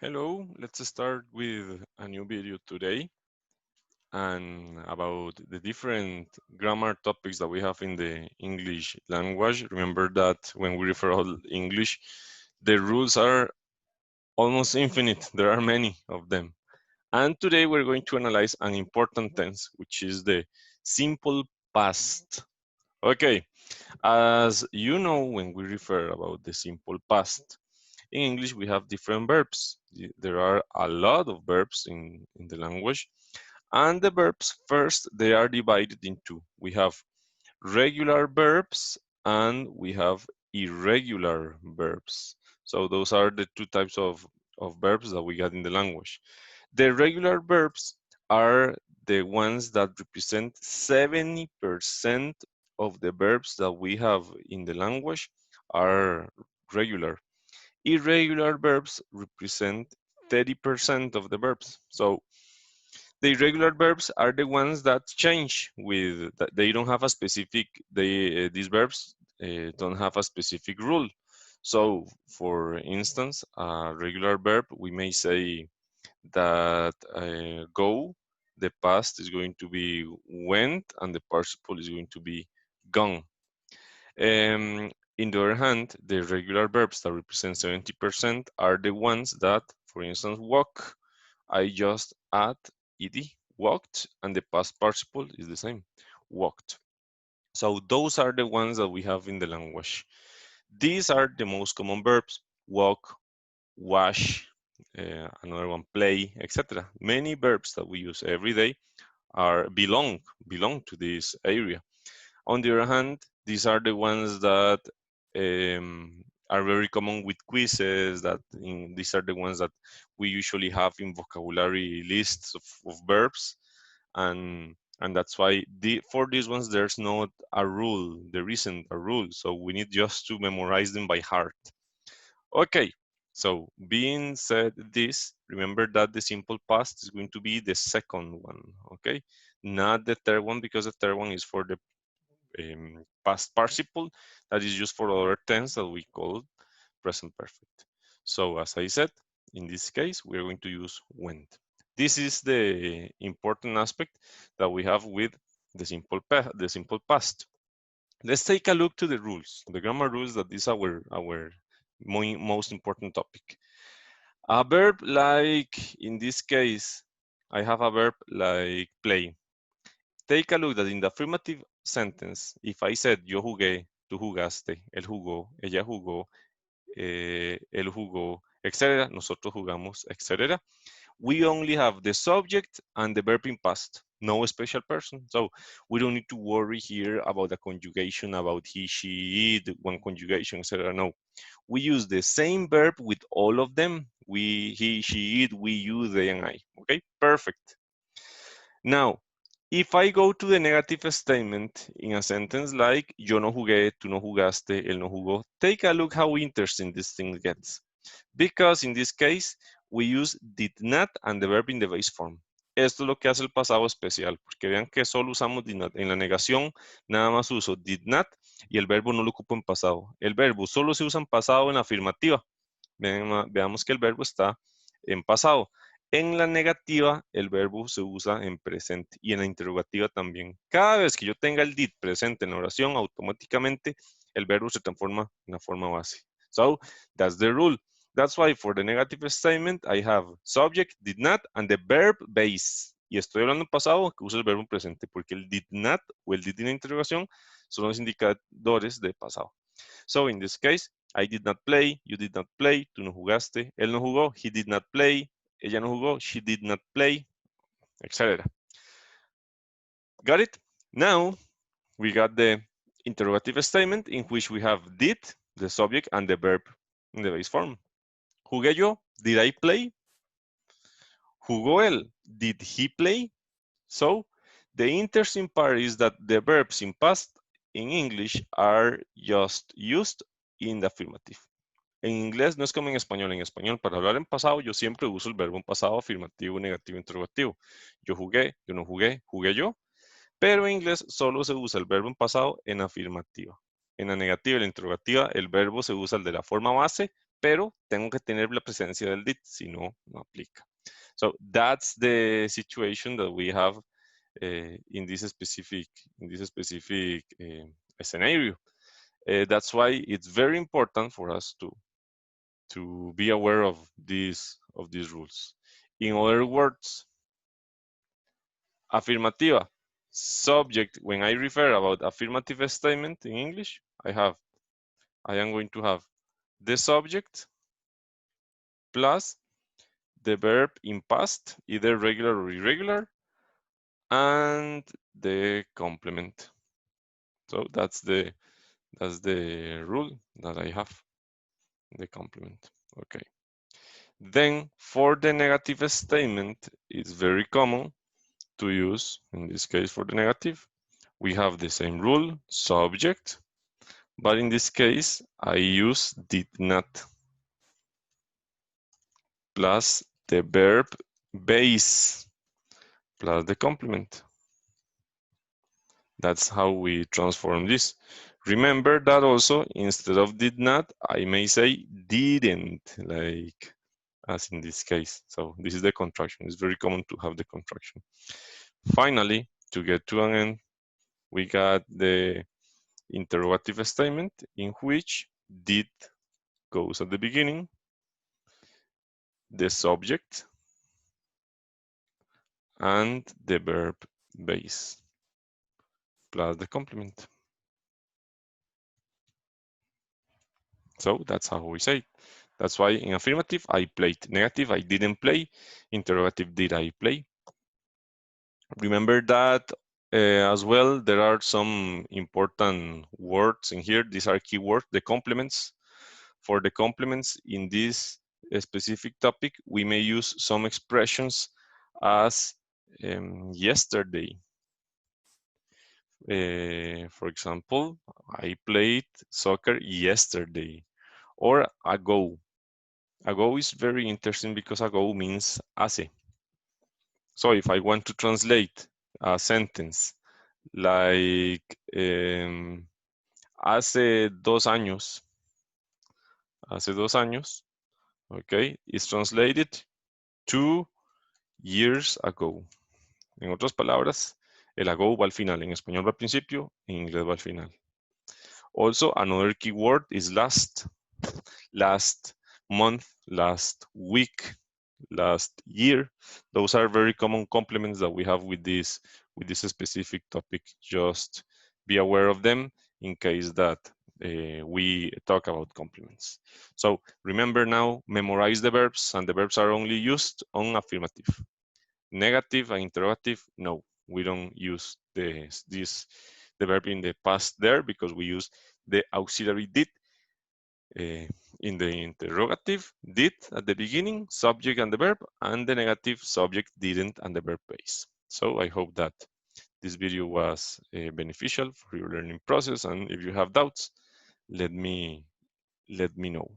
Hello, let's start with a new video today and about the different grammar topics that we have in the English language. Remember that when we refer all English, the rules are almost infinite. There are many of them. And today we're going to analyze an important tense, which is the simple past. Okay, as you know, when we refer about the simple past, in English, we have different verbs. There are a lot of verbs in the language. And the verbs, first, they are divided into, we have regular verbs and we have irregular verbs. So those are the two types of verbs that we got in the language. The regular verbs are the ones that represent 70% of the verbs that we have in the language are regular. Irregular verbs represent 30% of the verbs. So the irregular verbs are the ones that change with that they don't have a specific these verbs don't have a specific rule. So for instance, a regular verb, we may say that go, the past is going to be went and the participle is going to be gone. In the other hand, the regular verbs that represent 70% are the ones that, for instance, walk. I just add ed, walked, and the past participle is the same, walked. So those are the ones that we have in the language. These are the most common verbs: walk, wash, another one, play, etc. Many verbs that we use every day are belong to this area. On the other hand, these are the ones that are very common with quizzes. These are the ones that we usually have in vocabulary lists of verbs, and that's why for these ones there's not a rule. There isn't a rule, so we need just to memorize them by heart. Okay, so being said this, remember that the simple past is going to be the second one. Okay, not the third one, because the third one is for the past participle that is used for other tense that we call present perfect. So as I said, in this case, we are going to use went. This is the important aspect that we have with the simple past. Let's take a look to the rules, the grammar rules, that is our most important topic. A verb like, in this case, I have a verb like play. Take a look that in the affirmative sentence, if I said yo jugué, tú jugaste, él jugó, ella jugó, él jugó, etc., nosotros jugamos, etc., we only have the subject and the verb in past, no special person. So we don't need to worry here about the conjugation, about he, she, it, one conjugation, etc. No, we use the same verb with all of them. We, he, she, it, we, you, they, and I. Okay, perfect. Now, if I go to the negative statement in a sentence like yo no jugué, tú no jugaste, él no jugó, take a look how interesting this thing gets. Because in this case, we use did not and the verb in the base form. Esto es lo que hace el pasado especial, porque vean que solo usamos did not. En la negación, nada más uso did not y el verbo no lo ocupo en pasado. El verbo solo se usa en pasado en afirmativa. Veamos que el verbo está en pasado. En la negativa, el verbo se usa en presente y en la interrogativa también. Cada vez que yo tenga el did presente en la oración, automáticamente el verbo se transforma en la forma base. So, that's the rule. That's why for the negative statement, I have subject, did not, and the verb base. Y estoy hablando en pasado, que uso el verbo presente, porque el did not o el did en la interrogación son los indicadores de pasado. So, in this case, I did not play, you did not play, tú no jugaste, él no jugó, he did not play, ella no jugó, she did not play, etc. Got it? Now, we got the interrogative statement in which we have did, the subject, and the verb in the base form. Jugué yo, did I play? Jugó él, did he play? So, the interesting part is that the verbs in past in English are just used in the affirmative. En inglés no es como en español. En español, para hablar en pasado, yo siempre uso el verbo en pasado afirmativo, negativo, interrogativo. Yo jugué, yo no jugué, jugué yo. Pero en inglés solo se usa el verbo en pasado en afirmativa. En la negativa y la interrogativa, el verbo se usa el de la forma base, pero tengo que tener la presencia del did, si no, no aplica. So that's the situation that we have in this specific scenario. That's why it's very important for us to be aware of these rules. In other words, afirmativa, subject, when I refer about affirmative statement in English, I am going to have the subject plus the verb in past, either regular or irregular, and the complement. So that's the rule that I have, the complement. Okay. Then for the negative statement, it's very common to use, in this case for the negative, we have the same rule, subject, but in this case, I use did not plus the verb base plus the complement. That's how we transform this. Remember that also, instead of did not, I may say didn't, like as in this case. So this is the contraction. It's very common to have the contraction. Finally, to get to an end, we got the interrogative statement in which did goes at the beginning, the subject, and the verb base plus the complement. So that's how we say it. That's why in affirmative, I played. Negative, I didn't play. Interrogative, did I play? Remember that as well, there are some important words in here. These are keywords, the complements. For the complements in this specific topic, we may use some expressions as yesterday. For example, I played soccer yesterday, or ago. Ago is very interesting because ago means hace. So if I want to translate a sentence like hace 2 años, okay, it's translated 2 years ago. En otras palabras, el ago va al final, en español va al principio, en inglés va al final. Also, another keyword is last. Last month, last week, last year. Those are very common complements that we have with this specific topic. Just be aware of them in case that we talk about complements. So remember now, memorize the verbs, and the verbs are only used on affirmative. Negative and interrogative, no, we don't use the verb in the past there because we use the auxiliary did. In the interrogative, did at the beginning, subject and the verb, and the negative, subject didn't and the verb base. So I hope that this video was beneficial for your learning process, and if you have doubts, let me know.